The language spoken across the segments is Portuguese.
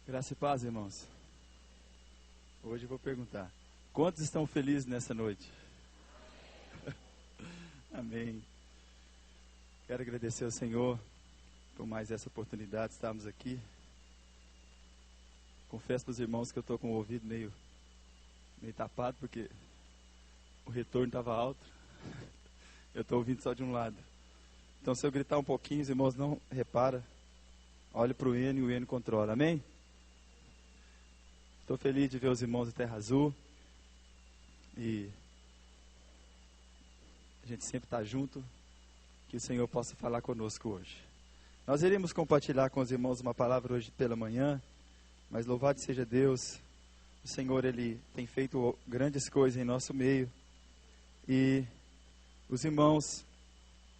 Graça e paz, irmãos. Hoje eu vou perguntar: quantos estão felizes nessa noite? Amém. Quero agradecer ao Senhor por mais essa oportunidade de estarmos aqui. Confesso para os irmãos que eu estou com o ouvido meio tapado, porque o retorno estava alto. Eu estou ouvindo só de um lado. Então, se eu gritar um pouquinho, os irmãos não reparam. Olhe para o Eno e o Eno controla. Amém? Estou feliz de ver os irmãos da Terra Azul. E a gente sempre está junto. Que o Senhor possa falar conosco hoje. Nós iremos compartilhar com os irmãos uma palavra hoje pela manhã. Mas louvado seja Deus. O Senhor, Ele tem feito grandes coisas em nosso meio. E os irmãos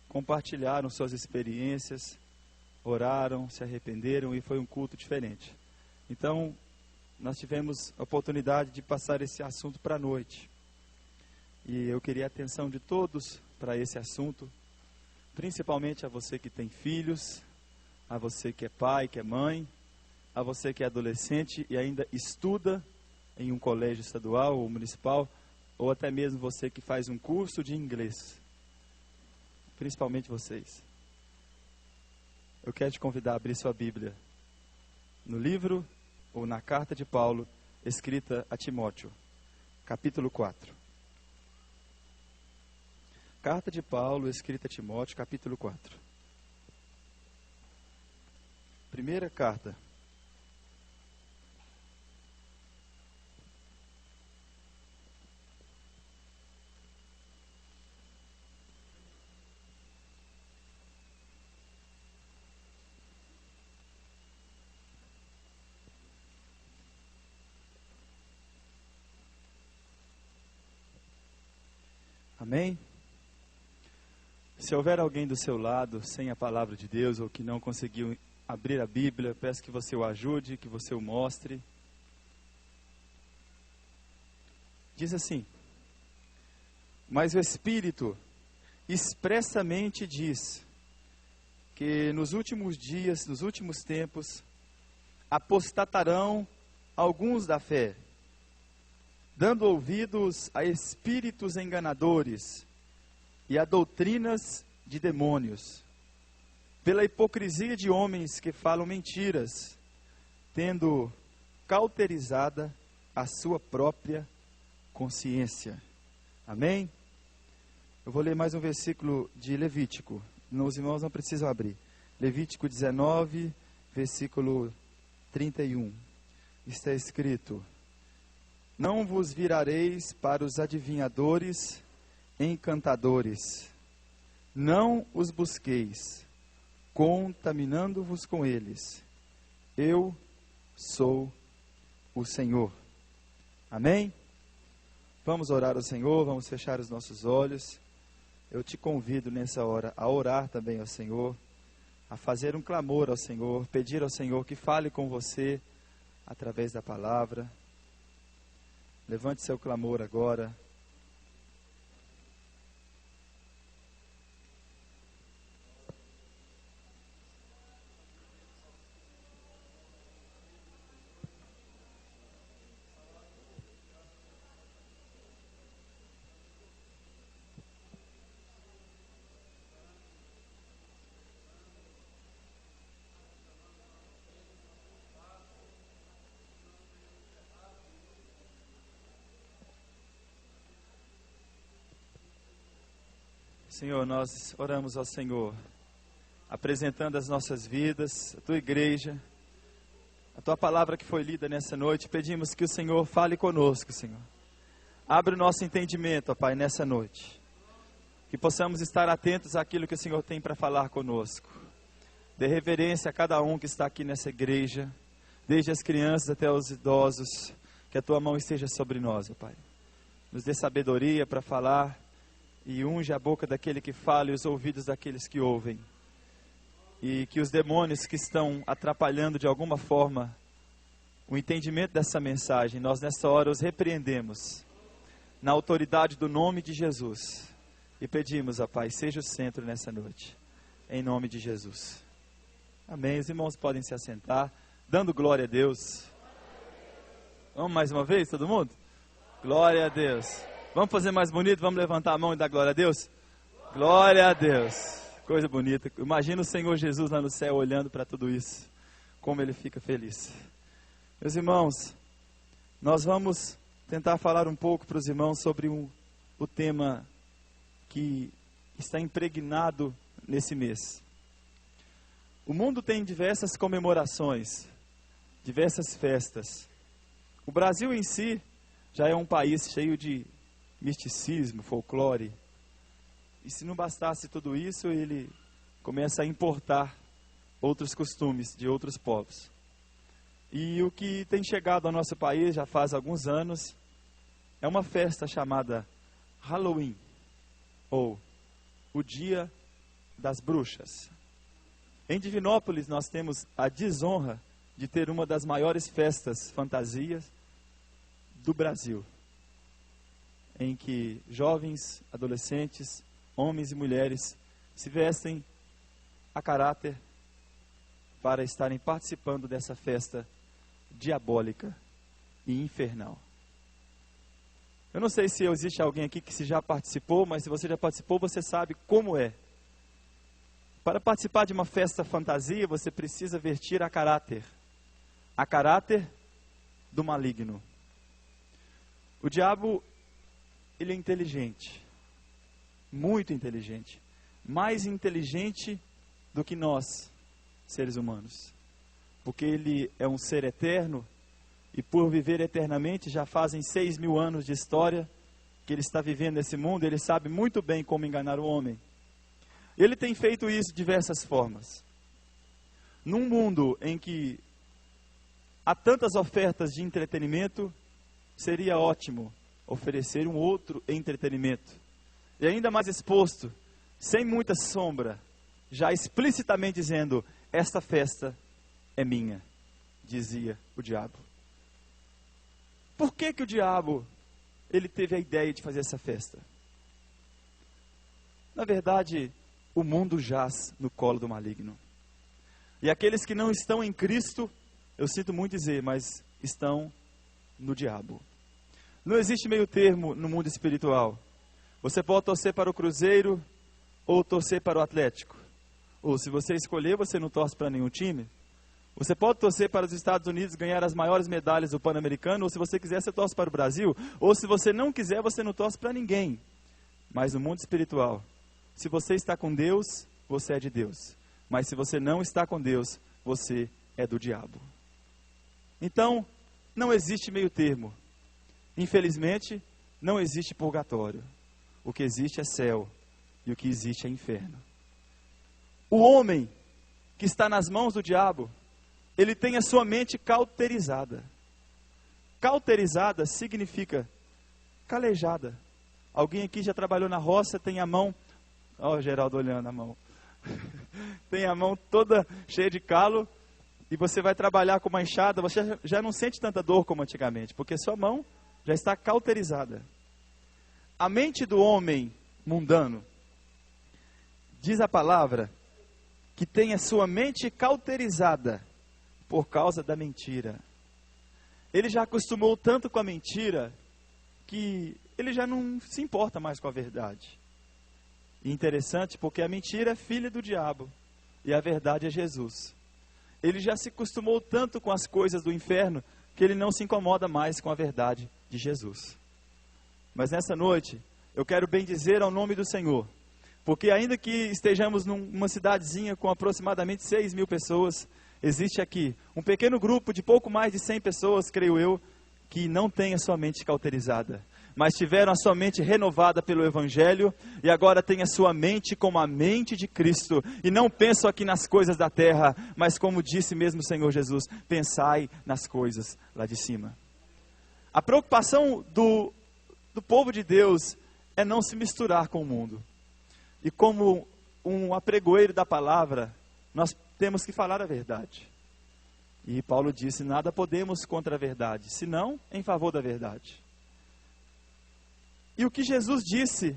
compartilharam suas experiências, oraram, se arrependeram e foi um culto diferente. Então, nós tivemos a oportunidade de passar esse assunto para a noite. E eu queria a atenção de todos para esse assunto, principalmente a você que tem filhos, a você que é pai, que é mãe, a você que é adolescente e ainda estuda em um colégio estadual ou municipal, ou até mesmo você que faz um curso de inglês. Principalmente vocês. Eu quero te convidar a abrir sua Bíblia no livro ou na carta de Paulo escrita a Timóteo, capítulo 4. Carta de Paulo escrita a Timóteo, capítulo 4. Primeira carta. Amém? Se houver alguém do seu lado sem a palavra de Deus ou que não conseguiu abrir a Bíblia, peço que você o ajude, que você o mostre. Diz assim: mas o Espírito expressamente diz que nos últimos dias, nos últimos tempos, apostatarão alguns da fé, dando ouvidos a espíritos enganadores e a doutrinas de demônios, pela hipocrisia de homens que falam mentiras, tendo cauterizada a sua própria consciência. Amém? Eu vou ler mais um versículo de Levítico. Os irmãos não precisam abrir. Levítico 19, versículo 31. Está escrito: não vos virareis para os adivinhadores, encantadores. Não os busqueis, contaminando-vos com eles. Eu sou o Senhor. Amém? Vamos orar ao Senhor, vamos fechar os nossos olhos. Eu te convido nessa hora a orar também ao Senhor, a fazer um clamor ao Senhor, pedir ao Senhor que fale com você através da palavra. Levante seu clamor agora. Senhor, nós oramos ao Senhor, apresentando as nossas vidas, a Tua igreja, a Tua palavra que foi lida nessa noite. Pedimos que o Senhor fale conosco, Senhor. Abre o nosso entendimento, ó Pai, nessa noite. Que possamos estar atentos àquilo que o Senhor tem para falar conosco. Dê reverência a cada um que está aqui nessa igreja, desde as crianças até os idosos. Que a Tua mão esteja sobre nós, ó Pai. Nos dê sabedoria para falar. E unge a boca daquele que fala e os ouvidos daqueles que ouvem. E que os demônios que estão atrapalhando de alguma forma o entendimento dessa mensagem, nós nessa hora os repreendemos. Na autoridade do nome de Jesus. E pedimos, ó Pai, seja o centro nessa noite. Em nome de Jesus. Amém. Os irmãos podem se assentar. dando glória a Deus. Vamos mais uma vez, todo mundo? Glória a Deus. Vamos fazer mais bonito? Vamos levantar a mão e dar glória a Deus? Glória a Deus. Coisa bonita. Imagina o Senhor Jesus lá no céu olhando para tudo isso. Como Ele fica feliz. Meus irmãos, nós vamos tentar falar um pouco para os irmãos sobre o tema que está impregnado nesse mês. O mundo tem diversas comemorações, diversas festas. O Brasil em si já é um país cheio de misticismo, folclore. E se não bastasse tudo isso, ele começa a importar outros costumes de outros povos. E o que tem chegado ao nosso país já faz alguns anos é uma festa chamada Halloween, ou o Dia das Bruxas. Em Divinópolis nós temos a desonra de ter uma das maiores festas fantasias do Brasil, em que jovens, adolescentes, homens e mulheres se vestem a caráter para estarem participando dessa festa diabólica e infernal. Eu não sei se existe alguém aqui que já participou, mas se você já participou, você sabe como é. Para participar de uma festa fantasia, você precisa vestir a caráter do maligno. O diabo, ele é inteligente, muito inteligente, mais inteligente do que nós, seres humanos, porque ele é um ser eterno e por viver eternamente, já fazem 6.000 anos de história que ele está vivendo nesse mundo, ele sabe muito bem como enganar o homem. Ele tem feito isso de diversas formas. Num mundo em que há tantas ofertas de entretenimento, seria ótimo oferecer um outro entretenimento. E ainda mais exposto, sem muita sombra, já explicitamente dizendo, esta festa é minha, dizia o diabo. Por que o diabo, ele teve a ideia de fazer essa festa? Na verdade, o mundo jaz no colo do maligno. E aqueles que não estão em Cristo, eu sinto muito dizer, mas estão no diabo. Não existe meio termo no mundo espiritual. Você pode torcer para o Cruzeiro ou torcer para o Atlético. Ou se você escolher, você não torce para nenhum time. Você pode torcer para os Estados Unidos ganhar as maiores medalhas do Pan-Americano, ou se você quiser, você torce para o Brasil. Ou se você não quiser, você não torce para ninguém. Mas no mundo espiritual, se você está com Deus, você é de Deus. Mas se você não está com Deus, você é do diabo. Então, não existe meio termo. Infelizmente, não existe purgatório. O que existe é céu e o que existe é inferno. O homem que está nas mãos do diabo, ele tem a sua mente cauterizada. Cauterizada significa calejada. Alguém aqui já trabalhou na roça, tem a mão... Ó, o Geraldo olhando a mão. Tem a mão toda cheia de calo e você vai trabalhar com uma enxada, você já não sente tanta dor como antigamente, porque sua mão já está cauterizada. A mente do homem mundano, diz a palavra, que tem a sua mente cauterizada por causa da mentira. Ele já acostumou tanto com a mentira que ele já não se importa mais com a verdade. E interessante porque a mentira é filha do diabo e a verdade é Jesus. Ele já se acostumou tanto com as coisas do inferno que ele não se incomoda mais com a verdade de Jesus. Mas nessa noite, eu quero bendizer ao nome do Senhor, porque ainda que estejamos numa cidadezinha com aproximadamente 6.000 pessoas, existe aqui um pequeno grupo de pouco mais de 100 pessoas, creio eu, que não tem a sua mente cauterizada, mas tiveram a sua mente renovada pelo Evangelho, e agora tem a sua mente como a mente de Cristo, e não pensam aqui nas coisas da terra, mas como disse mesmo o Senhor Jesus, pensai nas coisas lá de cima. A preocupação do povo de Deus é não se misturar com o mundo, e como um apregoeiro da palavra, nós temos que falar a verdade. E Paulo disse, nada podemos contra a verdade, senão em favor da verdade. E o que Jesus disse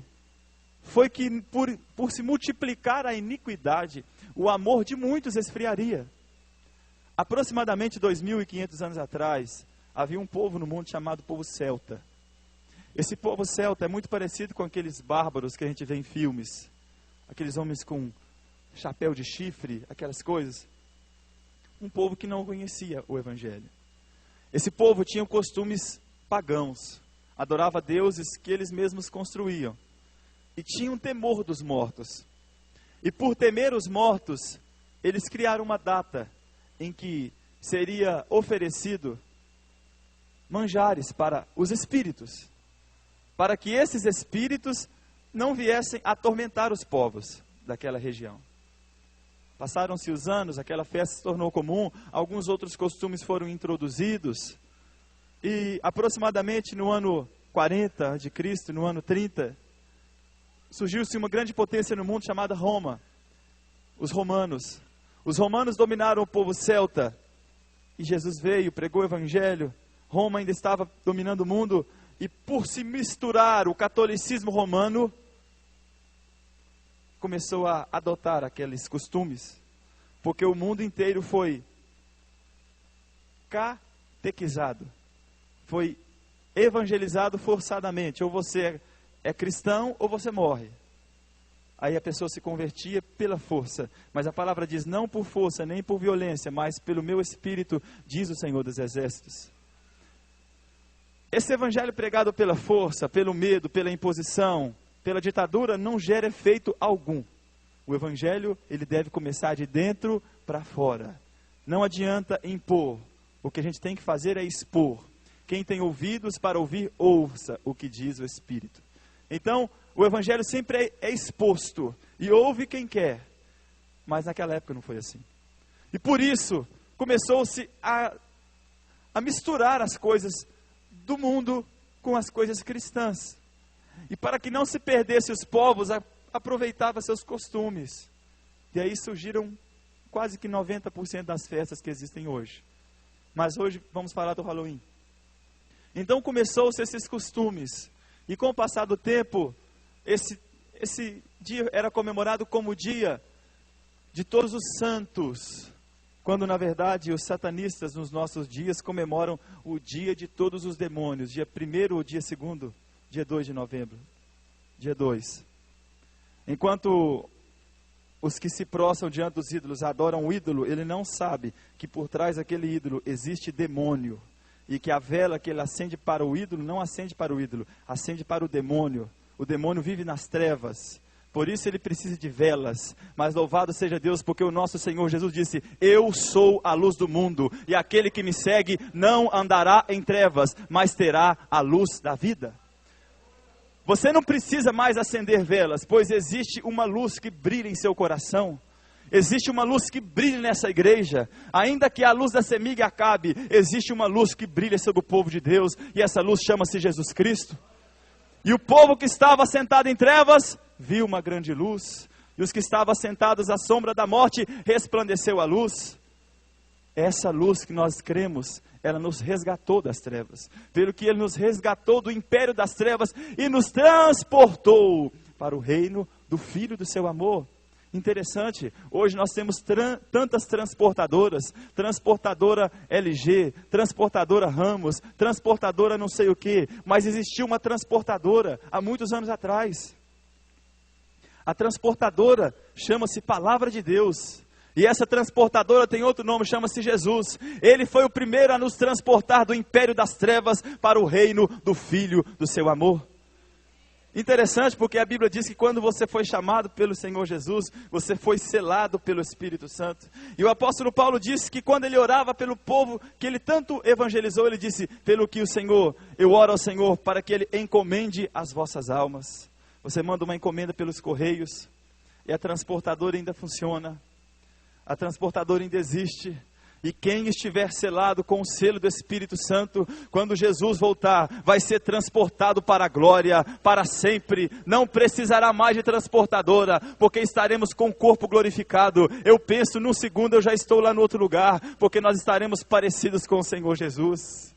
foi que por se multiplicar a iniquidade, o amor de muitos esfriaria. Aproximadamente 2.500 anos atrás, havia um povo no mundo chamado povo celta. Esse povo celta é muito parecido com aqueles bárbaros que a gente vê em filmes. Aqueles homens com chapéu de chifre, aquelas coisas. Um povo que não conhecia o Evangelho. Esse povo tinha costumes pagãos. Adorava deuses que eles mesmos construíam. E tinham temor dos mortos. E por temer os mortos, eles criaram uma data em que seria oferecido manjares para os espíritos, para que esses espíritos não viessem atormentar os povos daquela região. Passaram-se os anos, aquela festa se tornou comum, alguns outros costumes foram introduzidos, e aproximadamente no ano 40 de Cristo, no ano 30, surgiu-se uma grande potência no mundo chamada Roma, os romanos. Os romanos dominaram o povo celta, e Jesus veio, pregou o Evangelho. Roma ainda estava dominando o mundo, e por se misturar o catolicismo romano, começou a adotar aqueles costumes, porque o mundo inteiro foi catequizado, foi evangelizado forçadamente. Ou você é cristão ou você morre. Aí a pessoa se convertia pela força. Mas a palavra diz, não por força, nem por violência, mas pelo meu Espírito, diz o Senhor dos Exércitos. Esse evangelho pregado pela força, pelo medo, pela imposição, pela ditadura, não gera efeito algum. O evangelho, ele deve começar de dentro para fora. Não adianta impor. O que a gente tem que fazer é expor. Quem tem ouvidos para ouvir, ouça o que diz o Espírito. Então, o evangelho sempre é exposto, e ouve quem quer, mas naquela época não foi assim. E por isso, começou-se a misturar as coisas do mundo com as coisas cristãs. E para que não se perdesse os povos, aproveitava seus costumes. E aí surgiram quase que 90% das festas que existem hoje. Mas hoje vamos falar do Halloween. Então começou-se esses costumes, e com o passar do tempo, esse dia era comemorado como o dia de todos os santos, quando na verdade os satanistas nos nossos dias comemoram o dia de todos os demônios, dia 1º ou dia 2º, dia 2 de novembro, dia 2. Enquanto os que se prostram diante dos ídolos adoram o ídolo, ele não sabe que por trás daquele ídolo existe demônio, e que a vela que ele acende para o ídolo não acende para o ídolo, acende para o demônio. O demônio vive nas trevas, por isso ele precisa de velas. Mas louvado seja Deus, porque o nosso Senhor Jesus disse, eu sou a luz do mundo, e aquele que me segue não andará em trevas, mas terá a luz da vida. Você não precisa mais acender velas, pois existe uma luz que brilha em seu coração. Existe uma luz que brilha nessa igreja. Ainda que a luz da CEMIG acabe, existe uma luz que brilha sobre o povo de Deus, e essa luz chama-se Jesus Cristo. E o povo que estava sentado em trevas, viu uma grande luz. E os que estavam sentados à sombra da morte, resplandeceu a luz. Essa luz que nós cremos, ela nos resgatou das trevas. Pelo que Ele nos resgatou do império das trevas e nos transportou para o reino do Filho do seu amor. Interessante, hoje nós temos tantas transportadoras, transportadora LG, transportadora Ramos, transportadora não sei o que, mas existiu uma transportadora há muitos anos atrás. A transportadora chama-se Palavra de Deus, e essa transportadora tem outro nome, chama-se Jesus. Ele foi o primeiro a nos transportar do império das trevas para o reino do Filho do seu amor. Interessante, porque a Bíblia diz que quando você foi chamado pelo Senhor Jesus, você foi selado pelo Espírito Santo. E o apóstolo Paulo disse que quando ele orava pelo povo que ele tanto evangelizou, ele disse, pelo que o Senhor, eu oro ao Senhor para que Ele encomende as vossas almas. Você manda uma encomenda pelos correios, e a transportadora ainda funciona, a transportadora ainda existe. E quem estiver selado com o selo do Espírito Santo, quando Jesus voltar, vai ser transportado para a glória, para sempre. Não precisará mais de transportadora, porque estaremos com o corpo glorificado. Eu penso, num segundo eu já estou lá no outro lugar, porque nós estaremos parecidos com o Senhor Jesus.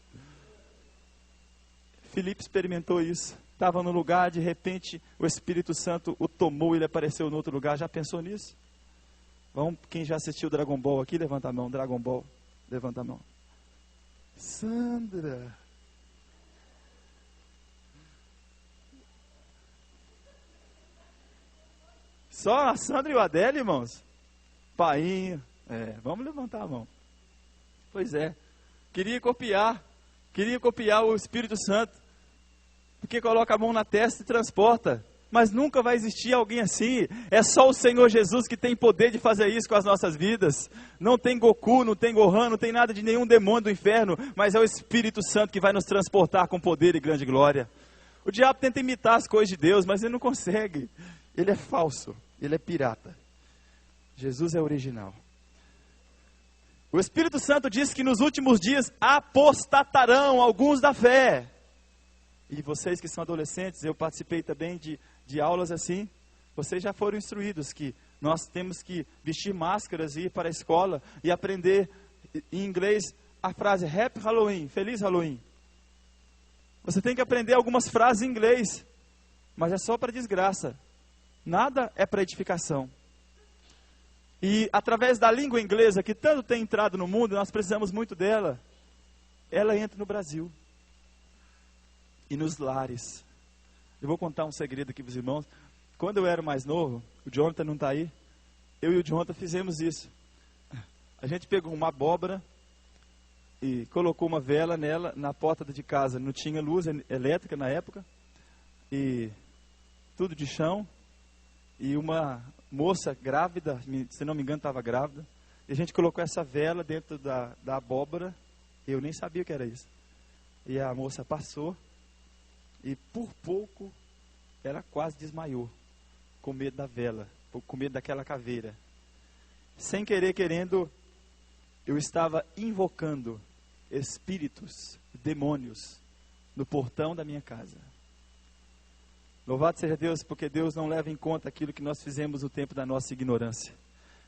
Filipe experimentou isso. Estava no lugar, de repente o Espírito Santo o tomou e ele apareceu no outro lugar. Já pensou nisso? Vamos, quem já assistiu Dragon Ball aqui, levanta a mão, Dragon Ball. Levanta a mão. Sandra. Só a Sandra e o Adélio, irmãos? Painho. Vamos levantar a mão. Pois é. Queria copiar o Espírito Santo. Porque coloca a mão na testa e transporta. Mas nunca vai existir alguém assim. É só o Senhor Jesus que tem poder de fazer isso com as nossas vidas. Não tem Goku, não tem Gohan, não tem nada de nenhum demônio do inferno. Mas é o Espírito Santo que vai nos transportar com poder e grande glória. O diabo tenta imitar as coisas de Deus, mas ele não consegue. Ele é falso, ele é pirata. Jesus é original. O Espírito Santo diz que nos últimos dias apostatarão alguns da fé. E vocês que são adolescentes, eu participei também de aulas assim. Vocês já foram instruídos que nós temos que vestir máscaras e ir para a escola e aprender em inglês a frase Happy Halloween, Feliz Halloween. Você tem que aprender algumas frases em inglês, mas é só para desgraça. Nada é para edificação. E através da língua inglesa, que tanto tem entrado no mundo, nós precisamos muito dela, ela entra no Brasil. E nos lares. Eu vou contar um segredo aqui para os irmãos. Quando eu era mais novo, o Jonathan não está aí, eu e o Jonathan fizemos isso. A gente pegou uma abóbora e colocou uma vela nela, na porta de casa. Não tinha luz elétrica na época. E tudo de chão. E uma moça grávida, se não me engano estava grávida. E a gente colocou essa vela dentro da abóbora. Eu nem sabia o que era isso. E a moça passou. E por pouco, ela quase desmaiou, com medo da vela, com medo daquela caveira. Sem querer, querendo, eu estava invocando espíritos, demônios, no portão da minha casa. Louvado seja Deus, porque Deus não leva em conta aquilo que nós fizemos no tempo da nossa ignorância.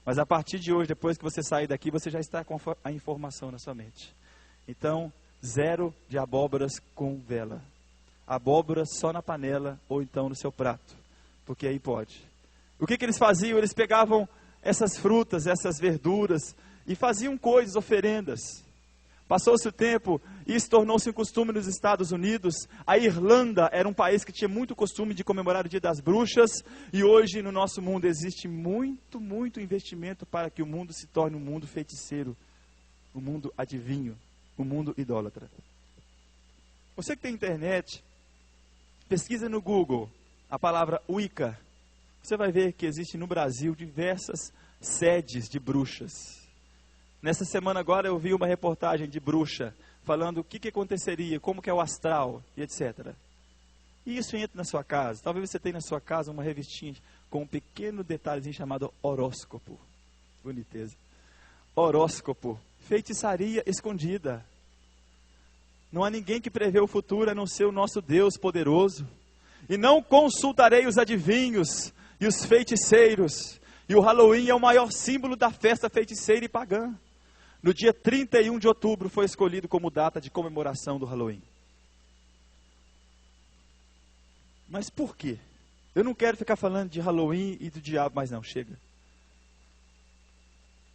Mas a partir de hoje, depois que você sair daqui, você já está com a informação na sua mente. Então, 0 de abóboras com vela. Abóbora só na panela ou então no seu prato, porque aí pode. O que eles faziam? Eles pegavam essas frutas, essas verduras e faziam coisas, oferendas. Passou-se o tempo e isso tornou-se um costume nos Estados Unidos. A Irlanda era um país que tinha muito costume de comemorar o Dia das Bruxas. E hoje no nosso mundo existe muito, muito investimento para que o mundo se torne um mundo feiticeiro, um mundo adivinho, um mundo idólatra. Você que tem internet, pesquisa no Google a palavra Wicca. Você vai ver que existe no Brasil diversas sedes de bruxas. Nessa semana agora eu vi uma reportagem de bruxa, falando o que aconteceria, como que é o astral e etc. E isso entra na sua casa. Talvez você tenha na sua casa uma revistinha com um pequeno detalhezinho chamado horóscopo. Boniteza. Horóscopo. Feitiçaria escondida. Não há ninguém que prevê o futuro a não ser o nosso Deus poderoso. E não consultarei os adivinhos e os feiticeiros. E o Halloween é o maior símbolo da festa feiticeira e pagã. No dia 31 de outubro foi escolhido como data de comemoração do Halloween. Mas por quê? Eu não quero ficar falando de Halloween e do diabo, mas não, chega.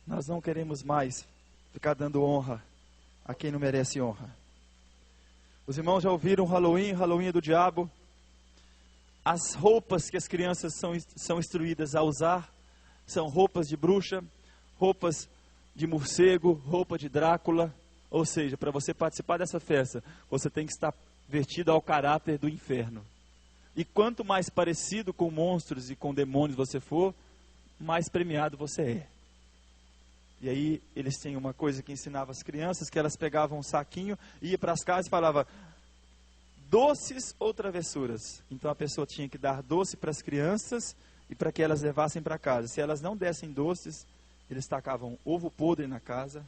Nós não queremos mais ficar dando honra a quem não merece honra. Os irmãos já ouviram Halloween? Halloween é do diabo. As roupas que as crianças são instruídas a usar são roupas de bruxa, roupas de morcego, roupa de Drácula. Ou seja, para você participar dessa festa, você tem que estar vestido ao caráter do inferno. E quanto mais parecido com monstros e com demônios você for, mais premiado você é. E aí eles tinham uma coisa que ensinava as crianças, que elas pegavam um saquinho, iam para as casas e falavam doces ou travessuras. Então a pessoa tinha que dar doce para as crianças e para que elas levassem para casa. Se elas não dessem doces, eles tacavam ovo podre na casa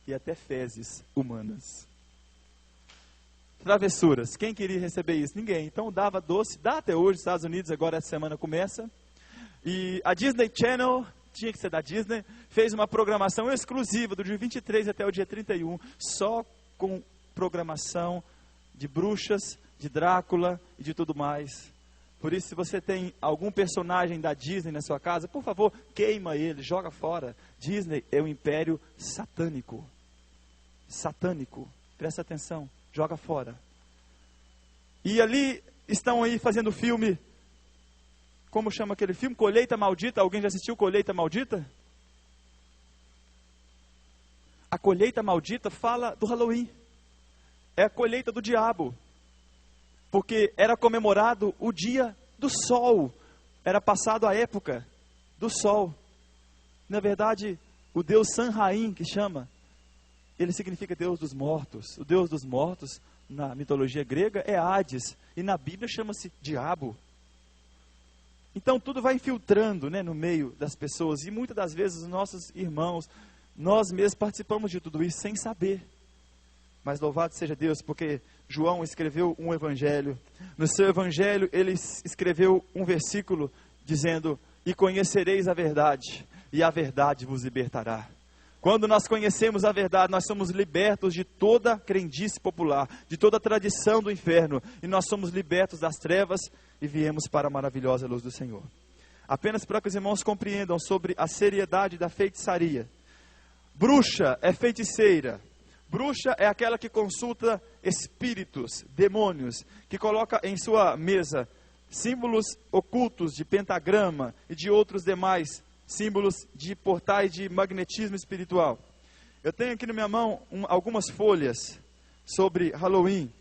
e até fezes humanas. Travessuras. Quem queria receber isso? Ninguém. Então dava doce, dá até hoje, nos Estados Unidos, agora essa semana começa. E a Disney Channel, tinha que ser da Disney, fez uma programação exclusiva do dia 23 até o dia 31, só com programação de bruxas, de Drácula e de tudo mais. Por isso, se você tem algum personagem da Disney na sua casa, por favor, queima ele, joga fora. Disney é um império satânico. Satânico. Presta atenção, joga fora. E ali estão aí fazendo filme, como chama aquele filme? Colheita Maldita. Alguém já assistiu Colheita Maldita? A colheita maldita fala do Halloween. É a colheita do diabo. Porque era comemorado o dia do sol. Era passado a época do sol. Na verdade, o Deus Samhain, que chama, ele significa Deus dos mortos. O Deus dos mortos, na mitologia grega, é Hades. E na Bíblia chama-se diabo. Então tudo vai infiltrando, né, no meio das pessoas. E muitas das vezes os nossos irmãos, nós mesmos participamos de tudo isso sem saber. Mas louvado seja Deus, porque João escreveu um evangelho. No seu evangelho ele escreveu um versículo dizendo: e conhecereis a verdade, e a verdade vos libertará. Quando nós conhecemos a verdade, nós somos libertos de toda crendice popular, de toda tradição do inferno, e nós somos libertos das trevas e viemos para a maravilhosa luz do Senhor. Apenas para que os irmãos compreendam sobre a seriedade da feitiçaria. Bruxa é feiticeira. Bruxa é aquela que consulta espíritos, demônios, que coloca em sua mesa símbolos ocultos de pentagrama e de outros demais símbolos de portais de magnetismo espiritual. Eu tenho aqui na minha mão algumas folhas sobre Halloween,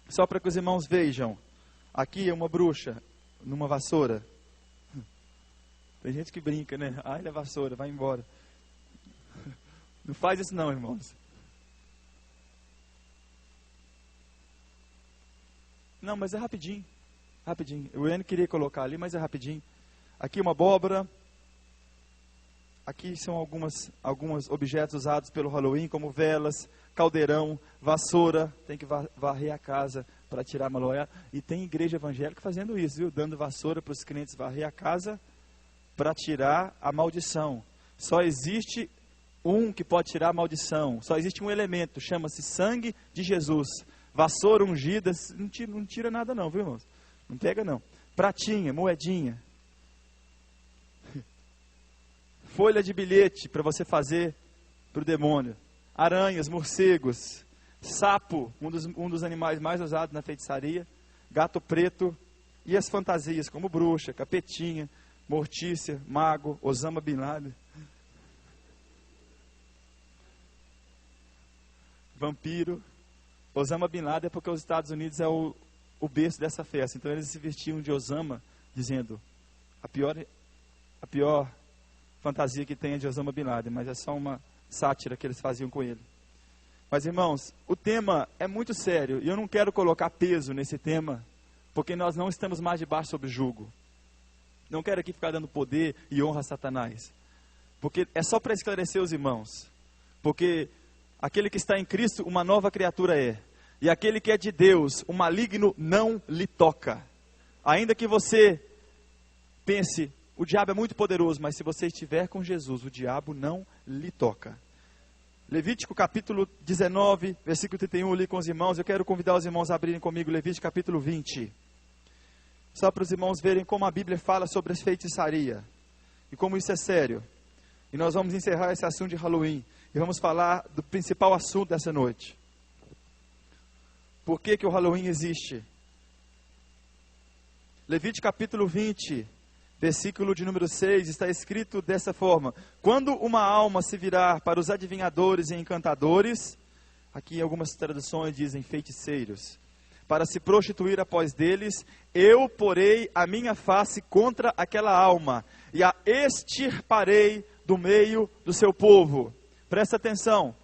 só para que os irmãos vejam. Aqui é uma bruxa numa vassoura. Tem gente que brinca, né? Ai, é vassoura, vai embora. Não faz isso não, irmãos. Não, mas é rapidinho. Rapidinho. O Ian queria colocar ali, mas é rapidinho. Aqui uma abóbora. Aqui são alguns objetos usados pelo Halloween, como velas, caldeirão, vassoura. Tem que varrer a casa para tirar a maloia. E tem igreja evangélica fazendo isso, viu? Dando vassoura para os crentes varrer a casa para tirar a maldição. Só existe um que pode tirar a maldição. Só existe um elemento, chama-se sangue de Jesus. Vassoura ungida, não tira nada não, viu, irmãos? Não pega não. Pratinha, moedinha. Folha de bilhete para você fazer para o demônio. Aranhas, morcegos, sapo, um dos animais mais usados na feitiçaria. Gato preto e as fantasias como bruxa, capetinha, Mortícia, mago, Osama Bin Laden. Vampiro. Osama Bin Laden é porque os Estados Unidos é o berço dessa festa. Então eles se vestiam de Osama, dizendo a pior fantasia que tem é de Osama Bin Laden, mas é só uma sátira que eles faziam com ele. Mas irmãos, o tema é muito sério e eu não quero colocar peso nesse tema, porque nós não estamos mais debaixo sob jugo. Não quero aqui ficar dando poder e honra a Satanás, porque é só para esclarecer os irmãos, porque aquele que está em Cristo, uma nova criatura é. E aquele que é de Deus, o maligno não lhe toca. Ainda que você pense, o diabo é muito poderoso, mas se você estiver com Jesus, o diabo não lhe toca. Levítico capítulo 19, versículo 31, eu li com os irmãos. Eu quero convidar os irmãos a abrirem comigo Levítico capítulo 20. Só para os irmãos verem como a Bíblia fala sobre a feitiçaria. E como isso é sério. E nós vamos encerrar esse assunto de Halloween. E vamos falar do principal assunto dessa noite. Por que que o Halloween existe? Levítico capítulo 20, versículo de número 6, está escrito dessa forma: quando uma alma se virar para os adivinhadores e encantadores, aqui em algumas traduções dizem feiticeiros, para se prostituir após deles, eu porei a minha face contra aquela alma, e a extirparei do meio do seu povo. Presta atenção.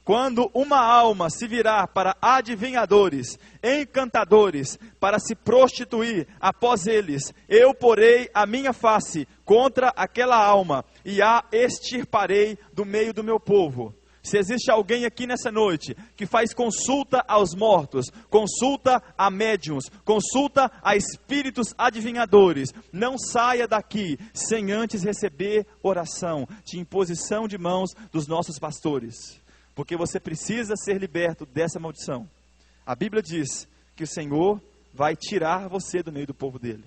Quando uma alma se virar para adivinhadores, encantadores, para se prostituir após eles, eu porei a minha face contra aquela alma e a extirparei do meio do meu povo. Se existe alguém aqui nessa noite que faz consulta aos mortos, consulta a médiuns, consulta a espíritos adivinhadores, não saia daqui sem antes receber oração, de imposição de mãos dos nossos pastores. Porque você precisa ser liberto dessa maldição. A Bíblia diz que o Senhor vai tirar você do meio do povo dele.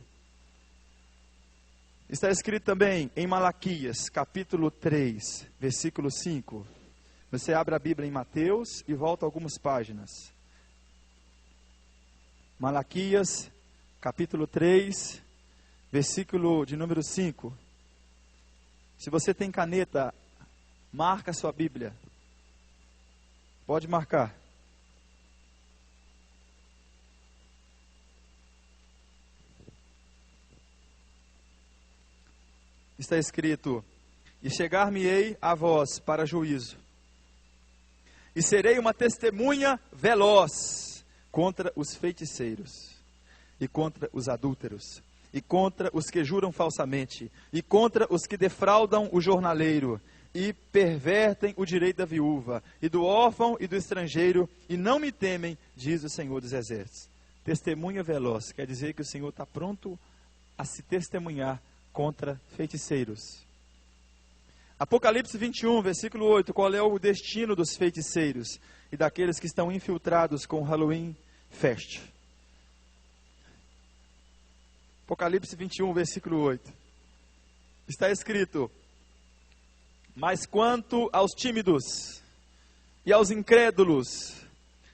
Está escrito também em Malaquias, capítulo 3, versículo 5. Você abre a Bíblia em Mateus e volta algumas páginas. Malaquias, capítulo 3, versículo de número 5. Se você tem caneta, marca a sua Bíblia. Pode marcar. Está escrito: e chegar-me-ei a vós para juízo, e serei uma testemunha veloz contra os feiticeiros, e contra os adúlteros, e contra os que juram falsamente, e contra os que defraudam o jornaleiro, e pervertem o direito da viúva, e do órfão e do estrangeiro, e não me temem, diz o Senhor dos Exércitos. Testemunha veloz, quer dizer que o Senhor está pronto a se testemunhar contra feiticeiros. Apocalipse 21, versículo 8, qual é o destino dos feiticeiros e daqueles que estão infiltrados com o Halloween Fest? Apocalipse 21, versículo 8. Está escrito: mas quanto aos tímidos, e aos incrédulos,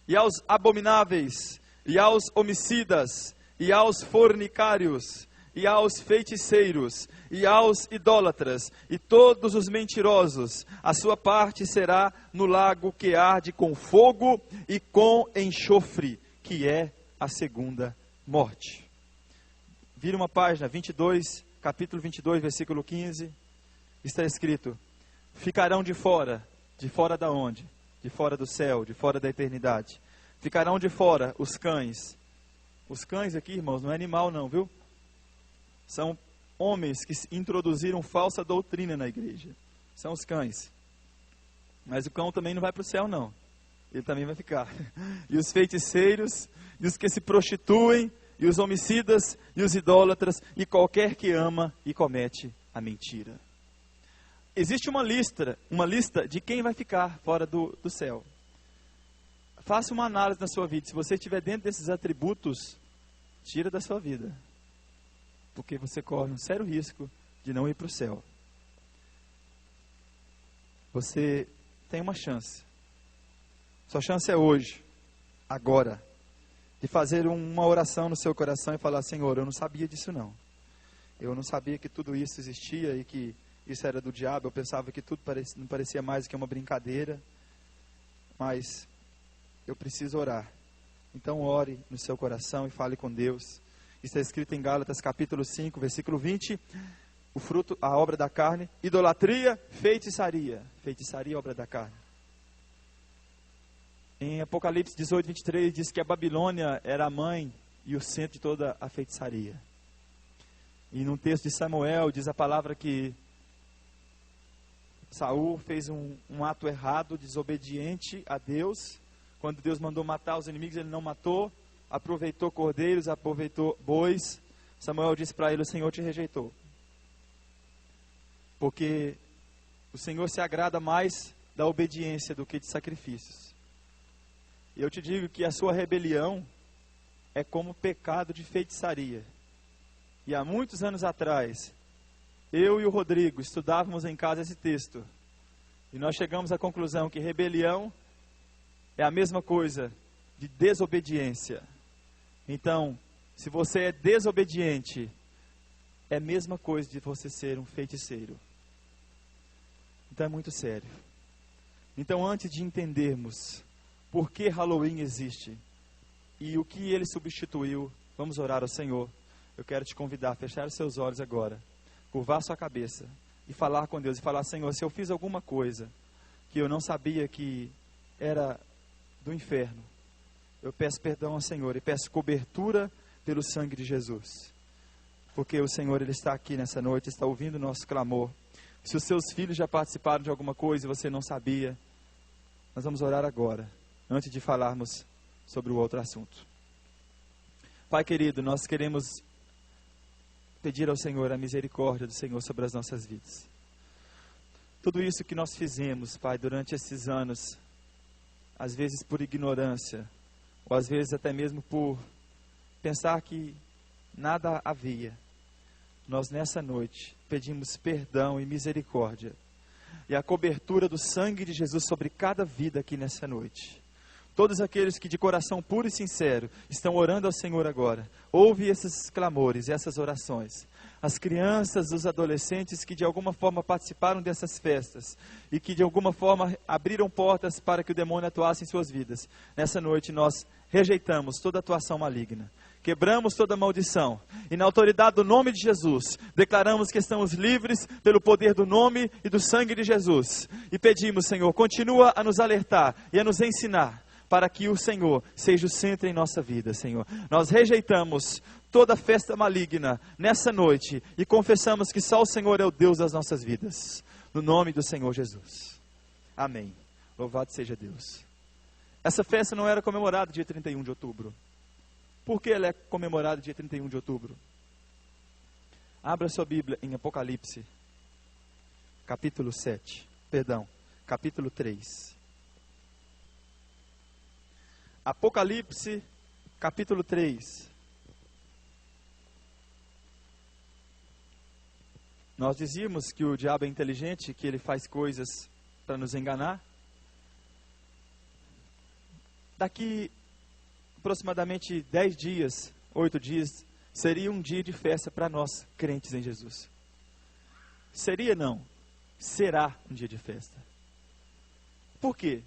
e aos abomináveis, e aos homicidas, e aos fornicários, e aos feiticeiros, e aos idólatras, e todos os mentirosos, a sua parte será no lago que arde com fogo e com enxofre, que é a segunda morte. Vira uma página, 22, capítulo 22, versículo 15, está escrito: ficarão de fora da onde? De fora do céu, de fora da eternidade. Ficarão de fora os cães. Os cães aqui, irmãos, não é animal não, viu? São homens que introduziram falsa doutrina na igreja. São os cães. Mas o cão também não vai para o céu, não. Ele também vai ficar. E os feiticeiros, e os que se prostituem, e os homicidas, e os idólatras, e qualquer que ama e comete a mentira. Existe uma lista de quem vai ficar fora do céu. Faça uma análise na sua vida. Se você estiver dentro desses atributos, tira da sua vida. Porque você corre um sério risco de não ir para o céu. Você tem uma chance. Sua chance é hoje, agora, de fazer uma oração no seu coração e falar: Senhor, eu não sabia disso não. Eu não sabia que tudo isso existia e que isso era do diabo. Eu pensava que tudo não parecia mais do que uma brincadeira. Mas eu preciso orar. Então ore no seu coração e fale com Deus. Está escrito em Gálatas capítulo 5, versículo 20, o fruto, a obra da carne, idolatria, feitiçaria. Feitiçaria, obra da carne. Em Apocalipse 18, 23, diz que a Babilônia era a mãe e o centro de toda a feitiçaria. E num texto de Samuel, diz a palavra que Saul fez um ato errado, desobediente a Deus. Quando Deus mandou matar os inimigos, ele não matou. Aproveitou cordeiros, aproveitou bois. Samuel disse para ele: o Senhor te rejeitou. Porque o Senhor se agrada mais da obediência do que de sacrifícios. E eu te digo que a sua rebelião é como pecado de feitiçaria. E há muitos anos atrás, eu e o Rodrigo estudávamos em casa esse texto. E nós chegamos à conclusão que rebelião é a mesma coisa de desobediência. Então, se você é desobediente, é a mesma coisa de você ser um feiticeiro. Então é muito sério. Então, antes de entendermos por que Halloween existe e o que ele substituiu, vamos orar ao Senhor. Eu quero te convidar a fechar os seus olhos agora, curvar sua cabeça e falar com Deus. E falar: Senhor, se eu fiz alguma coisa que eu não sabia que era do inferno, eu peço perdão ao Senhor e peço cobertura pelo sangue de Jesus. Porque o Senhor, Ele está aqui nessa noite, está ouvindo o nosso clamor. Se os seus filhos já participaram de alguma coisa e você não sabia, nós vamos orar agora, antes de falarmos sobre o outro assunto. Pai querido, nós queremos pedir ao Senhor a misericórdia do Senhor sobre as nossas vidas. Tudo isso que nós fizemos, Pai, durante esses anos, às vezes por ignorância, ou às vezes até mesmo por pensar que nada havia. nós nessa noite pedimos perdão e misericórdia e a cobertura do sangue de Jesus sobre cada vida aqui nessa noite. Todos aqueles que de coração puro e sincero estão orando ao Senhor agora, ouve esses clamores, essas orações. As crianças, os adolescentes que de alguma forma participaram dessas festas e que de alguma forma abriram portas para que o demônio atuasse em suas vidas. Nessa noite nós rejeitamos toda atuação maligna, quebramos toda maldição e na autoridade do nome de Jesus, declaramos que estamos livres pelo poder do nome e do sangue de Jesus. E pedimos, Senhor, continua a nos alertar e a nos ensinar, para que o Senhor seja o centro em nossa vida, Senhor. Nós rejeitamos toda festa maligna nessa noite e confessamos que só o Senhor é o Deus das nossas vidas. No nome do Senhor Jesus. Amém. Louvado seja Deus. Essa festa não era comemorada dia 31 de outubro. Por que ela é comemorada dia 31 de outubro? Abra sua Bíblia em Apocalipse, capítulo 3. Apocalipse, capítulo 3. Nós dizíamos que o diabo é inteligente, que ele faz coisas para nos enganar. Daqui aproximadamente 10 dias, 8 dias, seria um dia de festa para nós, crentes em Jesus. Seria não, será um dia de festa. Por quê?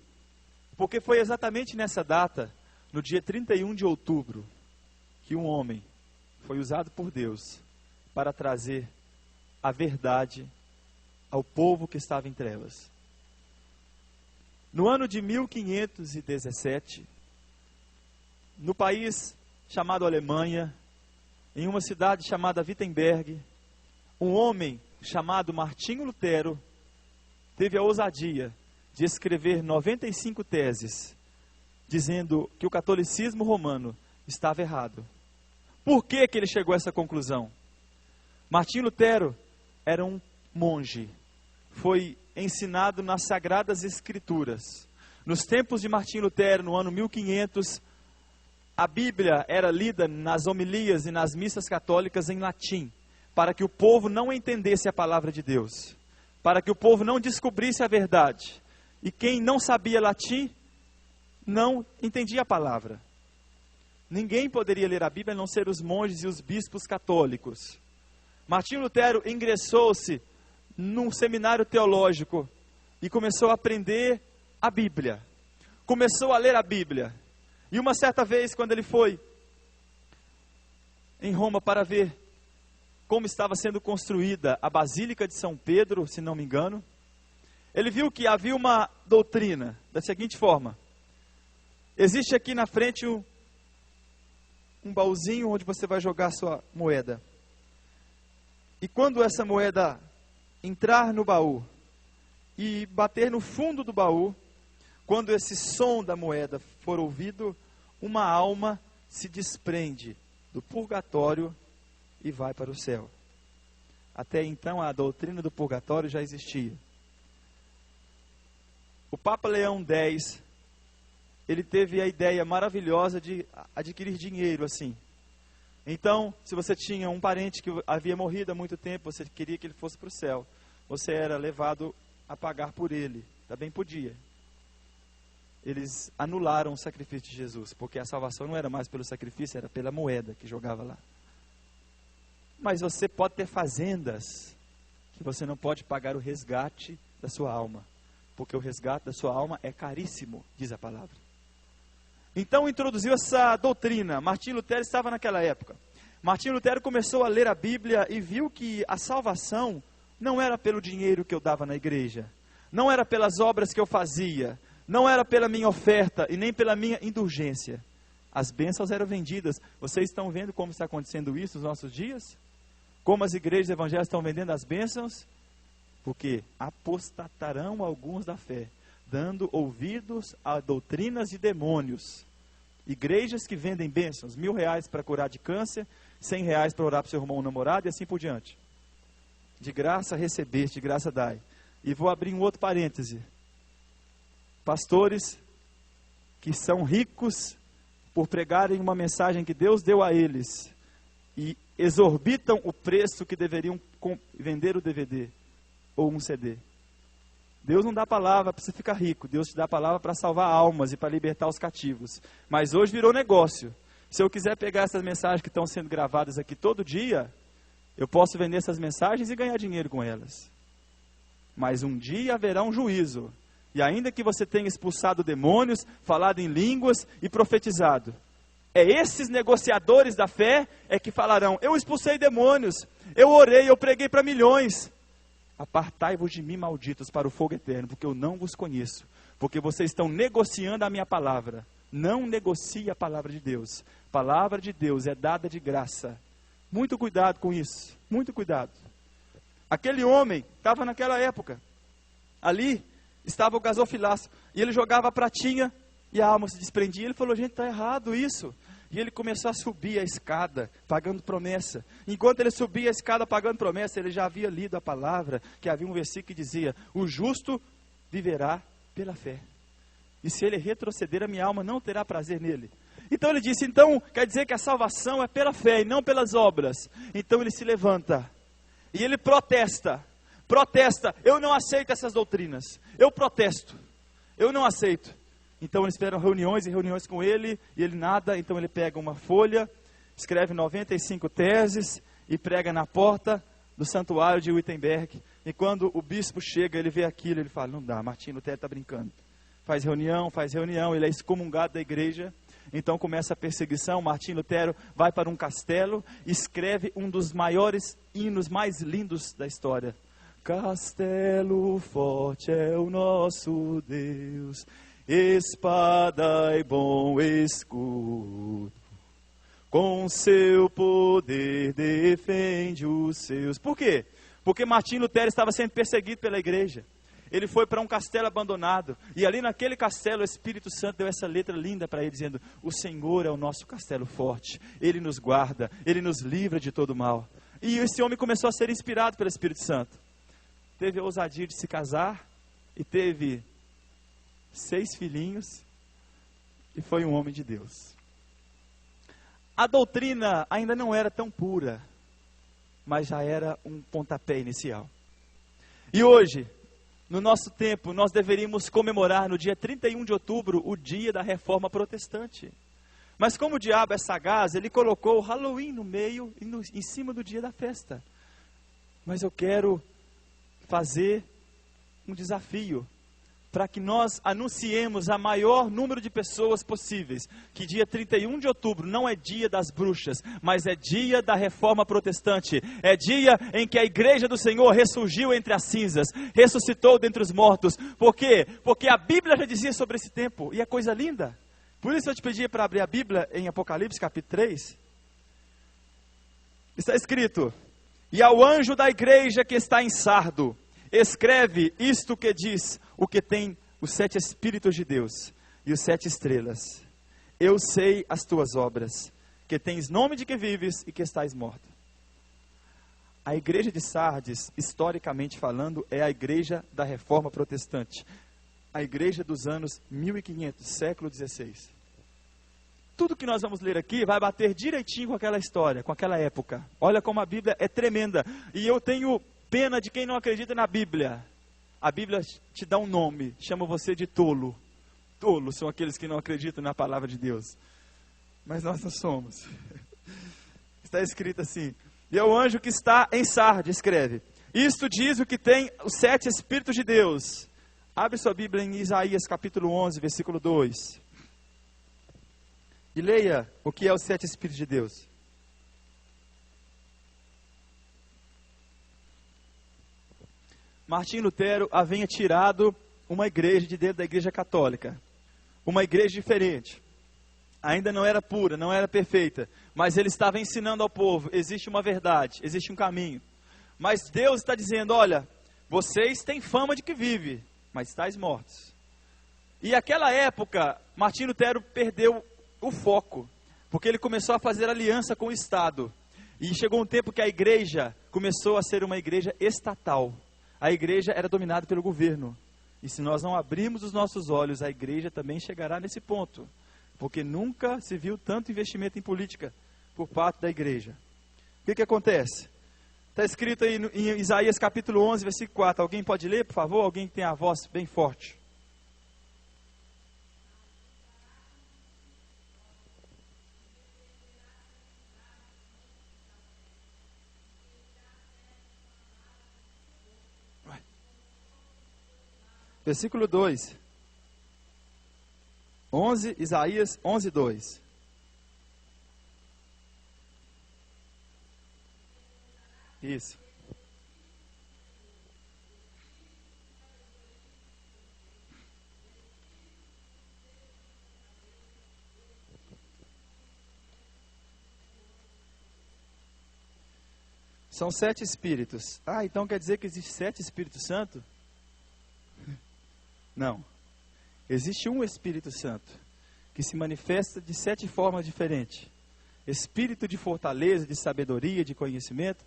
Porque foi exatamente nessa data, no dia 31 de outubro, que um homem foi usado por Deus para trazer a verdade ao povo que estava em trevas. No ano de 1517, no país chamado Alemanha, em uma cidade chamada Wittenberg, um homem chamado Martinho Lutero teve a ousadia de escrever 95 teses, dizendo que o catolicismo romano estava errado. Por que ele chegou a essa conclusão? Martinho Lutero era um monge, foi ensinado nas Sagradas Escrituras. Nos tempos de Martinho Lutero, no ano 1500, a Bíblia era lida nas homilias e nas missas católicas em latim, para que o povo não entendesse a palavra de Deus, para que o povo não descobrisse a verdade. E quem não sabia latim, não entendia a palavra. Ninguém poderia ler a Bíblia a não ser os monges e os bispos católicos. Martinho Lutero ingressou-se num seminário teológico e começou a aprender a Bíblia. Começou a ler a Bíblia. E uma certa vez, quando ele foi em Roma para ver como estava sendo construída a Basílica de São Pedro, se não me engano, ele viu que havia uma doutrina da seguinte forma: existe aqui na frente um baúzinho onde você vai jogar sua moeda. E quando essa moeda entrar no baú e bater no fundo do baú, quando esse som da moeda for ouvido, uma alma se desprende do purgatório e vai para o céu. Até então a doutrina do purgatório já existia. O Papa Leão X, ele teve a ideia maravilhosa de adquirir dinheiro assim. Então, se você tinha um parente que havia morrido há muito tempo, você queria que ele fosse para o céu, você era levado a pagar por ele. Também podia. Eles anularam o sacrifício de Jesus, porque a salvação não era mais pelo sacrifício, era pela moeda que jogava lá. Mas você pode ter fazendas que você não pode pagar o resgate da sua alma, porque o resgate da sua alma é caríssimo, diz a palavra. Então introduziu essa doutrina. Martinho Lutero estava naquela época. Martinho Lutero começou a ler a Bíblia e viu que a salvação não era pelo dinheiro que eu dava na igreja, não era pelas obras que eu fazia, não era pela minha oferta e nem pela minha indulgência. As bênçãos eram vendidas. Vocês estão vendo como está acontecendo isso nos nossos dias? Como as igrejas evangélicas estão vendendo as bênçãos? Porque apostatarão alguns da fé, dando ouvidos a doutrinas de demônios. Igrejas que vendem bênçãos, R$1.000 para curar de câncer, R$100 para orar para o seu irmão namorado e assim por diante. De graça recebeste, de graça dai. E vou abrir um outro parêntese. Pastores que são ricos por pregarem uma mensagem que Deus deu a eles, e exorbitam o preço que deveriam vender o DVD ou um CD. Deus não dá palavra para você ficar rico, Deus te dá a palavra para salvar almas e para libertar os cativos. Mas hoje virou negócio. Se eu quiser pegar essas mensagens que estão sendo gravadas aqui todo dia, eu posso vender essas mensagens e ganhar dinheiro com elas. Mas um dia haverá um juízo. E ainda que você tenha expulsado demônios, falado em línguas e profetizado, esses negociadores da fé que falarão: eu expulsei demônios, eu orei, eu preguei para milhões. Apartai-vos de mim, malditos, para o fogo eterno, porque eu não vos conheço. Porque vocês estão negociando a minha palavra. Não negocie a palavra de Deus. A palavra de Deus é dada de graça. Muito cuidado com isso, muito cuidado. Aquele homem estava naquela época. Ali estava o gasofilaço. E ele jogava a pratinha e a alma se desprendia. Ele falou: gente, está errado isso. E ele começou a subir a escada, pagando promessa. Enquanto ele subia a escada pagando promessa, ele já havia lido a palavra, que havia um versículo que dizia: o justo viverá pela fé. E se ele retroceder, a minha alma não terá prazer nele. Então ele disse: então quer dizer que a salvação é pela fé e não pelas obras. Então ele se levanta e ele protesta. Eu não aceito essas doutrinas. Eu protesto. Eu não aceito. Então eles esperam reuniões e reuniões com ele, e ele nada. Então ele pega uma folha, escreve 95 teses e prega na porta do santuário de Wittenberg. E quando o bispo chega, ele vê aquilo, ele fala: não dá, Martinho Lutero está brincando. Faz reunião, ele é excomungado da igreja. Então começa a perseguição. Martinho Lutero vai para um castelo, escreve um dos maiores hinos mais lindos da história. Castelo forte é o nosso Deus, espada e bom escudo, com seu poder defende os seus. Por quê? Porque Martinho Lutero estava sendo perseguido pela igreja. Ele foi para um castelo abandonado, e ali naquele castelo o Espírito Santo deu essa letra linda para ele, dizendo: o Senhor é o nosso castelo forte, Ele nos guarda, Ele nos livra de todo mal. E esse homem começou a ser inspirado pelo Espírito Santo. Teve a ousadia de se casar, e teve 6 filhinhos, e foi um homem de Deus. A doutrina ainda não era tão pura, mas já era um pontapé inicial. E hoje, no nosso tempo, nós deveríamos comemorar no dia 31 de outubro o dia da Reforma Protestante. Mas como o diabo é sagaz, ele colocou o Halloween no meio e em cima do dia da festa. Mas eu quero fazer um desafio para que nós anunciemos a maior número de pessoas possíveis, que dia 31 de outubro não é dia das bruxas, mas é dia da Reforma Protestante, é dia em que a igreja do Senhor ressurgiu entre as cinzas, ressuscitou dentre os mortos. Por quê? Porque a Bíblia já dizia sobre esse tempo, e é coisa linda. Por isso eu te pedi para abrir a Bíblia em Apocalipse capítulo 3, está escrito: e ao anjo da igreja que está em Sardo, escreve isto que diz o que tem os 7 Espíritos de Deus e os 7 estrelas. Eu sei as tuas obras, que tens nome de que vives e que estás morto. A igreja de Sardes, historicamente falando, é a igreja da Reforma Protestante. A igreja dos anos 1500, século XVI. Tudo que nós vamos ler aqui vai bater direitinho com aquela história, com aquela época. Olha como a Bíblia é tremenda. E eu tenho pena de quem não acredita na Bíblia. A Bíblia te dá um nome, chama você de tolo. Tolos são aqueles que não acreditam na palavra de Deus. Mas nós não somos. Está escrito assim: e é o anjo que está em Sardes, escreve: isto diz o que tem os 7 Espíritos de Deus. Abre sua Bíblia em Isaías capítulo 11, versículo 2. E leia o que é os 7 Espíritos de Deus. Martinho Lutero havia tirado uma igreja de dentro da igreja católica. Uma igreja diferente. Ainda não era pura, não era perfeita. Mas ele estava ensinando ao povo: existe uma verdade, existe um caminho. Mas Deus está dizendo: olha, vocês têm fama de que vive, mas estáis mortos. E naquela época, Martinho Lutero perdeu o foco. Porque ele começou a fazer aliança com o Estado. E chegou um tempo que a igreja começou a ser uma igreja estatal. A igreja era dominada pelo governo. E se nós não abrirmos os nossos olhos, a igreja também chegará nesse ponto. Porque nunca se viu tanto investimento em política por parte da igreja. O que acontece? Está escrito aí em Isaías capítulo 11, versículo 4. Alguém pode ler, por favor? Alguém que tem a voz bem forte. Versículo 2. 11, Isaías 11, 2. Isso. São 7 espíritos. Ah, então quer dizer que existe 7 Espíritos Santo? Não. Existe um Espírito Santo, que se manifesta de 7 formas diferentes. Espírito de fortaleza, de sabedoria, de conhecimento.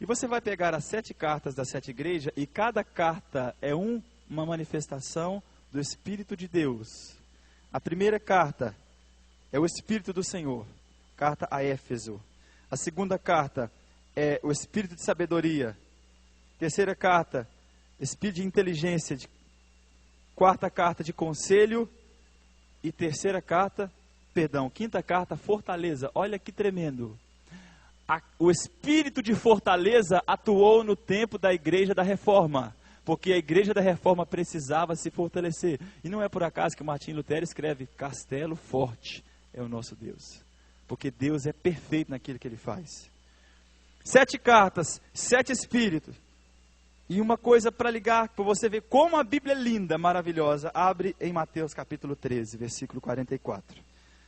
E você vai pegar as 7 cartas das 7 igrejas, e cada carta é uma manifestação do Espírito de Deus. A primeira carta é o Espírito do Senhor, carta a Éfeso. A segunda carta é o Espírito de sabedoria. Terceira carta, Espírito de inteligência. Quarta carta, de conselho. E quinta carta, fortaleza. Olha que tremendo. O Espírito de fortaleza atuou no tempo da Igreja da Reforma, porque a Igreja da Reforma precisava se fortalecer. E não é por acaso que Martim Lutero escreve: castelo forte é o nosso Deus, porque Deus é perfeito naquilo que Ele faz. 7 cartas, 7 espíritos. E uma coisa para ligar, para você ver como a Bíblia é linda, maravilhosa. Abre em Mateus capítulo 13, versículo 44.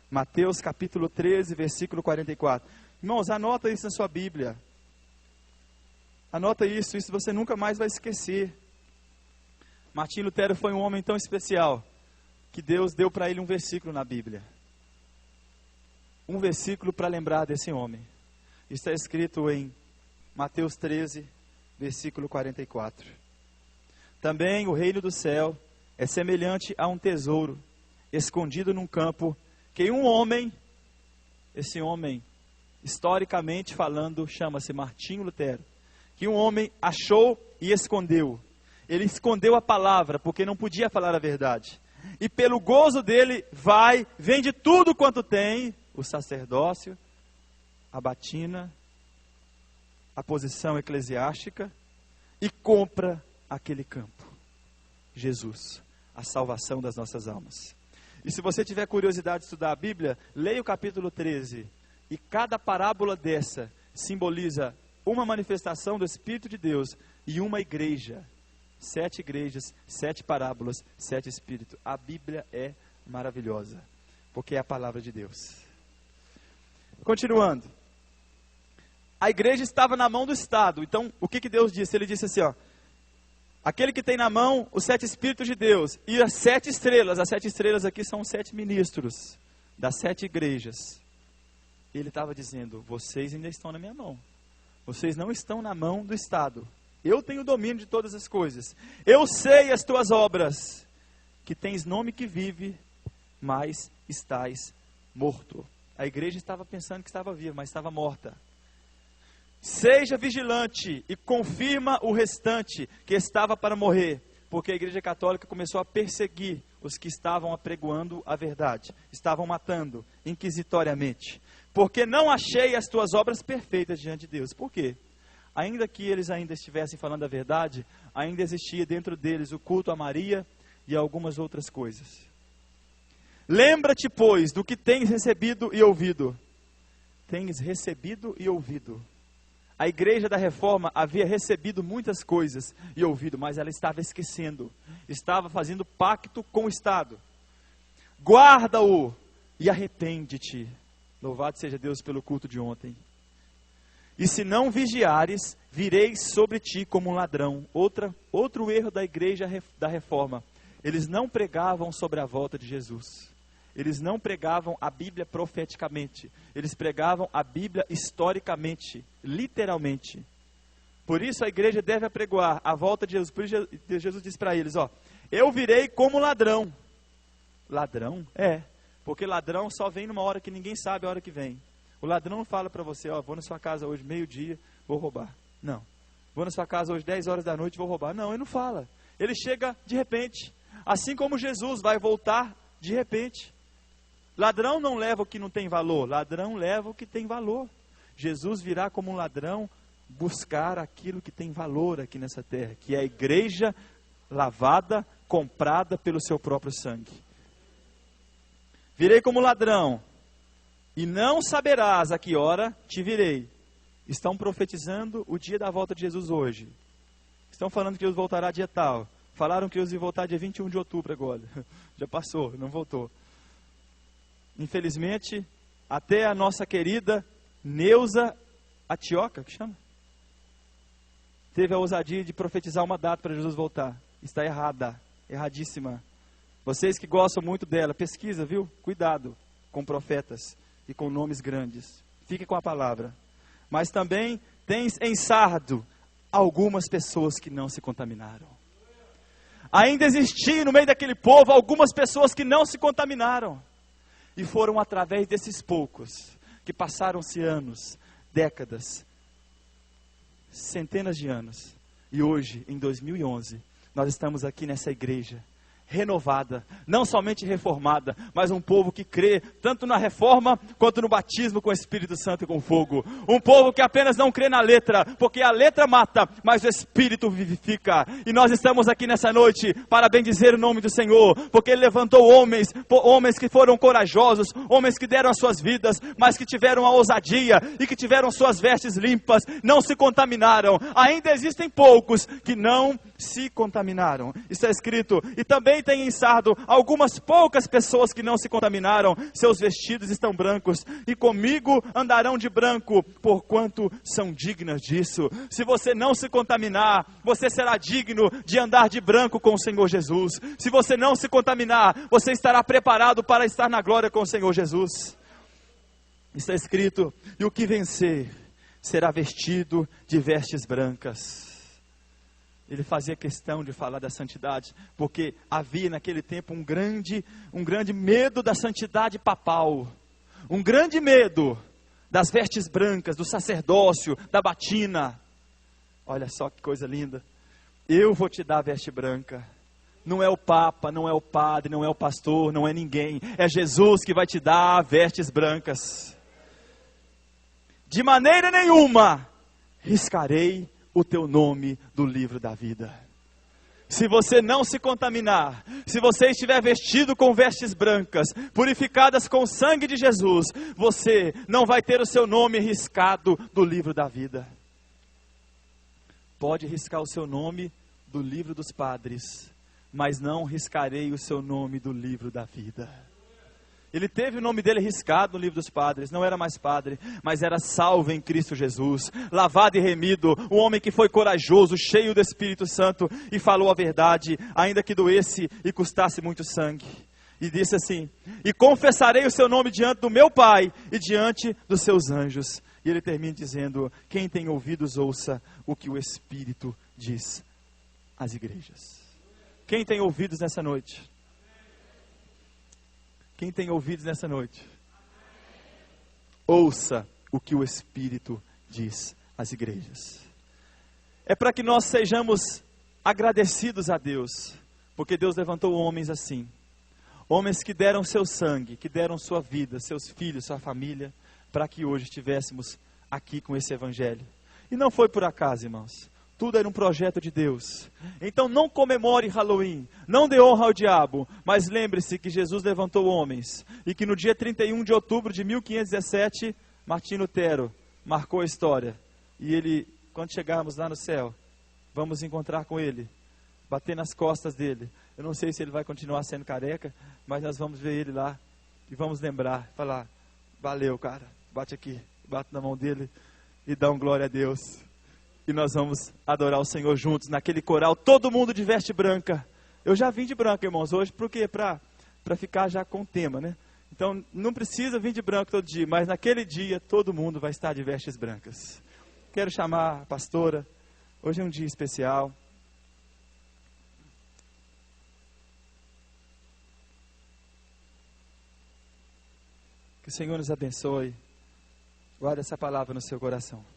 Mateus capítulo 13, versículo 44. Irmãos, anota isso na sua Bíblia. Anota isso você nunca mais vai esquecer. Martim Lutero foi um homem tão especial, que Deus deu para ele um versículo na Bíblia. Um versículo para lembrar desse homem. Está escrito em Mateus 13, versículo 44. Também o reino do céu é semelhante a um tesouro escondido num campo, que um homem, esse homem, historicamente falando, chama-se Martim Lutero, que um homem achou e escondeu. Ele escondeu a palavra, porque não podia falar a verdade. E pelo gozo dele, vende tudo quanto tem, o sacerdócio, a batina, a posição eclesiástica, e compra aquele campo. Jesus, a salvação das nossas almas. E se você tiver curiosidade de estudar a Bíblia, leia o capítulo 13. E cada parábola dessa simboliza uma manifestação do Espírito de Deus e uma igreja. 7 igrejas, 7 parábolas, 7 espíritos. A Bíblia é maravilhosa, porque é a palavra de Deus. Continuando. A igreja estava na mão do Estado. Então, o que Deus disse? Ele disse assim, aquele que tem na mão os 7 Espíritos de Deus e as 7 estrelas. As 7 estrelas aqui são os 7 ministros das 7 igrejas. Ele estava dizendo: vocês ainda estão na minha mão. Vocês não estão na mão do Estado. Eu tenho o domínio de todas as coisas. Eu sei as tuas obras, que tens nome que vive, mas estás morto. A igreja estava pensando que estava viva, mas estava morta. Seja vigilante e confirma o restante que estava para morrer, porque a Igreja Católica começou a perseguir os que estavam apregoando a verdade, estavam matando inquisitoriamente. Porque não achei as tuas obras perfeitas diante de Deus. Por quê? Ainda que eles ainda estivessem falando a verdade, ainda existia dentro deles o culto a Maria e algumas outras coisas. Lembra-te, pois, do que tens recebido e ouvido. Tens recebido e ouvido. A Igreja da Reforma havia recebido muitas coisas e ouvido, mas ela estava esquecendo. Estava fazendo pacto com o Estado. Guarda-o e arrepende-te. Louvado seja Deus pelo culto de ontem. E se não vigiares, virei sobre ti como um ladrão. Outro erro da Igreja da Reforma. Eles não pregavam sobre a volta de Jesus. Eles não pregavam a Bíblia profeticamente. Eles pregavam a Bíblia historicamente, literalmente. Por isso a igreja deve apregoar a volta de Jesus. Por isso Jesus disse para eles, eu virei como ladrão. Ladrão? É, porque ladrão só vem numa hora que ninguém sabe a hora que vem. O ladrão não fala para você, ó, vou na sua casa hoje meio-dia, vou roubar. Não. Vou na sua casa hoje 10 horas da noite, vou roubar. Não, ele não fala. Ele chega de repente. Assim como Jesus vai voltar de repente. Ladrão não leva o que não tem valor. Ladrão leva o que tem valor. Jesus virá como um ladrão buscar aquilo que tem valor aqui nessa terra. Que é a igreja lavada, comprada pelo seu próprio sangue. Virei como ladrão. E não saberás a que hora te virei. Estão profetizando o dia da volta de Jesus hoje. Estão falando que Jesus voltará dia tal. Falaram que Jesus ia voltar dia 21 de outubro agora. Já passou, não voltou. Infelizmente, até a nossa querida Neuza Atioca, que chama? Teve a ousadia de profetizar uma data para Jesus voltar. Está errada, erradíssima. Vocês que gostam muito dela, pesquisa, viu? Cuidado com profetas e com nomes grandes. Fique com a palavra. Mas também tens em Sardo algumas pessoas que não se contaminaram. Ainda existia no meio daquele povo algumas pessoas que não se contaminaram. E foram através desses poucos, que passaram-se anos, décadas, centenas de anos. E hoje, em 2011, nós estamos aqui nessa igreja, renovada, não somente reformada, mas um povo que crê tanto na reforma quanto no batismo com o Espírito Santo e com fogo. Um povo que apenas não crê na letra, porque a letra mata, mas o Espírito vivifica. E nós estamos aqui nessa noite para bendizer o nome do Senhor, porque Ele levantou homens que foram corajosos, homens que deram as suas vidas, mas que tiveram a ousadia e que tiveram suas vestes limpas, não se contaminaram. Ainda existem poucos que não se contaminaram. Isso é escrito. E também tem em Sardo algumas poucas pessoas que não se contaminaram. Seus vestidos estão brancos e comigo andarão de branco, porquanto são dignas disso. Se você não se contaminar, você será digno de andar de branco com o Senhor Jesus. Se você não se contaminar, você estará preparado para estar na glória com o Senhor Jesus. Está escrito: e o que vencer será vestido de vestes brancas. Ele fazia questão de falar da santidade, porque havia naquele tempo um grande medo da santidade papal, um grande medo das vestes brancas, do sacerdócio, da batina. Olha só que coisa linda. Eu vou te dar a veste branca. Não é o Papa, não é o padre, não é o pastor, não é ninguém. É Jesus que vai te dar vestes brancas. De maneira nenhuma riscarei o teu nome do livro da vida. Se você não se contaminar, se você estiver vestido com vestes brancas, purificadas com o sangue de Jesus, você não vai ter o seu nome riscado do livro da vida. Pode riscar o seu nome do livro dos padres, mas não riscarei o seu nome do livro da vida. Ele teve o nome dele riscado no livro dos padres, não era mais padre, mas era salvo em Cristo Jesus, lavado e remido, um homem que foi corajoso, cheio do Espírito Santo e falou a verdade, ainda que doesse e custasse muito sangue. E disse assim: e confessarei o seu nome diante do meu Pai e diante dos seus anjos. E ele termina dizendo: quem tem ouvidos ouça o que o Espírito diz às igrejas. Quem tem ouvidos nessa noite? Quem tem ouvidos nessa noite? Ouça o que o Espírito diz às igrejas. É para que nós sejamos agradecidos a Deus, porque Deus levantou homens assim, homens que deram seu sangue, que deram sua vida, seus filhos, sua família, para que hoje estivéssemos aqui com esse evangelho. E não foi por acaso, irmãos. Tudo era um projeto de Deus. Então não comemore Halloween, não dê honra ao diabo, mas lembre-se que Jesus levantou homens, e que no dia 31 de outubro de 1517, Martim Lutero marcou a história. E ele, quando chegarmos lá no céu, vamos encontrar com ele, bater nas costas dele. Eu não sei se ele vai continuar sendo careca, mas nós vamos ver ele lá, e vamos lembrar, falar: valeu, cara, bate aqui, bate na mão dele, e dá um glória a Deus. E nós vamos adorar o Senhor juntos, naquele coral, todo mundo de veste branca. Eu já vim de branco, irmãos, hoje, por quê? Para ficar já com o tema, né? Então, não precisa vir de branco todo dia, mas naquele dia, todo mundo vai estar de vestes brancas. Quero chamar a pastora, hoje é um dia especial. Que o Senhor nos abençoe. Guarde essa palavra no seu coração.